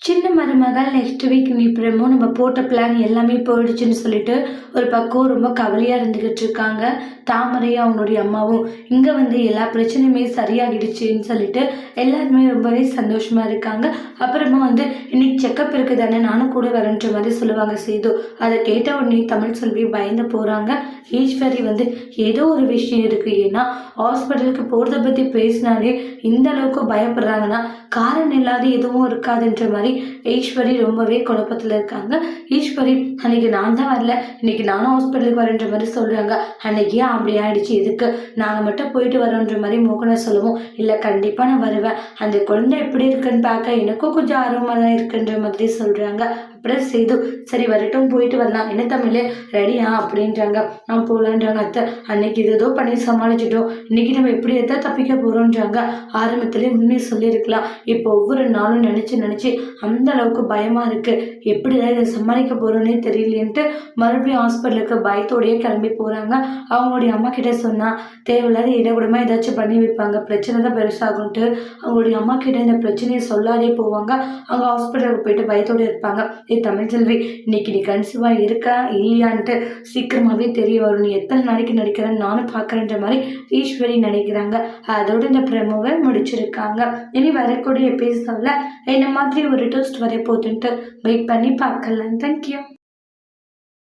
சின்ன மருமகள் next week நீ பிரமோ நம்ம போட்ட பிளான் எல்லாமே போயிடுச்சுன்னு சொல்லிட்டு ஒரு பக்கம் ரொம்ப கவலையாக இருந்துக்கிட்டு இருக்காங்க. தாமரையும் அவங்களுடைய அம்மாவும் இங்கே வந்து எல்லா பிரச்சனையுமே சரியாகிடுச்சுன்னு சொல்லிட்டு எல்லாருமே ரொம்பவே சந்தோஷமாக இருக்காங்க. அப்புறமா வந்து இன்னைக்கு செக்கப் இருக்குது தானே, நானும் கூட வரேன்ற மாதிரி சொல்லுவாங்க சேது. அதை கேட்ட உடனே தமிழ் செல்வி பயந்து போகிறாங்க. ஈஸ்வரி வந்து ஏதோ ஒரு விஷயம் இருக்குது, ஏன்னா ஹாஸ்பிட்டலுக்கு போகிறத பற்றி பேசினாலே இந்த அளவுக்கு பயப்படுறாங்கன்னா காரணம் இல்லாத எதுவும் இருக்காதுன்ற மாதிரி ஈஸ்வரி ரொம்பவே குழப்பத்தில் இருக்காங்க. ஈஸ்வரி அன்னைக்கு நான் தான் வரல, இன்னைக்கு நானும் ஹாஸ்பிட்டலுக்கு வரேன்ற மாதிரி சொல்கிறாங்க. அன்னைக்கு ஏன் அப்படி ஆயிடுச்சு, எதுக்கு நாங்கள் மட்டும் போயிட்டு வரோன்ற மாதிரி மோகனை சொல்லவும், இல்லை கண்டிப்பாக நான் வருவேன், அந்த குழந்தை எப்படி இருக்குன்னு பார்க்க எனக்கும் கொஞ்சம் ஆர்வமாக தான் இருக்குன்ற மாதிரி சொல்கிறாங்க. அப்புறம் சேது சரி வரட்டும் போயிட்டு வரலாம், என்ன தமிழ் ரெடியா அப்படின்றாங்க. நான் போகலான்றாங்க. அத்தை அன்னைக்கு இது ஏதோ பண்ணி சமாளிச்சிட்டோம், இன்னைக்கு நம்ம எப்படி எதை தப்பிக்க போகிறோன்றாங்க. ஆரம்பத்திலே உண்மையை சொல்லியிருக்கலாம், இப்போ ஒவ்வொரு நாளும் நினச்சி அந்த அளவுக்கு பயமாக இருக்குது, எப்படிதான் இதை சமாளிக்க போகிறோன்னே தெரியலேன்ட்டு மறுபடியும் ஹாஸ்பிட்டலுக்கு பயத்தோடையே கிளம்பி போகிறாங்க. அவங்களுடைய அம்மா கிட்ட சொன்னால் தேவையில்லாத இடகுடமாக ஏதாச்சும் பண்ணி வைப்பாங்க, பிரச்சனை தான் பெருசாகும்ட்டு அவங்களுடைய அம்மா கிட்ட இந்த பிரச்சனையை சொல்லாதே போவாங்க. அவங்க ஹாஸ்பிட்டலுக்கு போயிட்டு பயத்தோடு இருப்பாங்க. தமிழ்செல்வி இன்னைக்கு நீ கன்சீவாக இருக்கா இல்லையான்ட்டு சீக்கிரமாகவே தெரிய வரும், நீ எத்தனை நாளைக்கு நடிக்கிறேன்னு நானும் பார்க்குறேன்ற மாதிரி ஈஸ்வரி நினைக்கிறாங்க. அதோடு இந்த ப்ரெமோவை முடிச்சிருக்காங்க. இனி வரக்கூடிய எபிசோடில் என்ன மாதிரி ஒரு ட்விஸ்ட் வர போகுதுன்ட்டு வெயிட் பண்ணி பார்க்கலாம். தேங்க்யூ.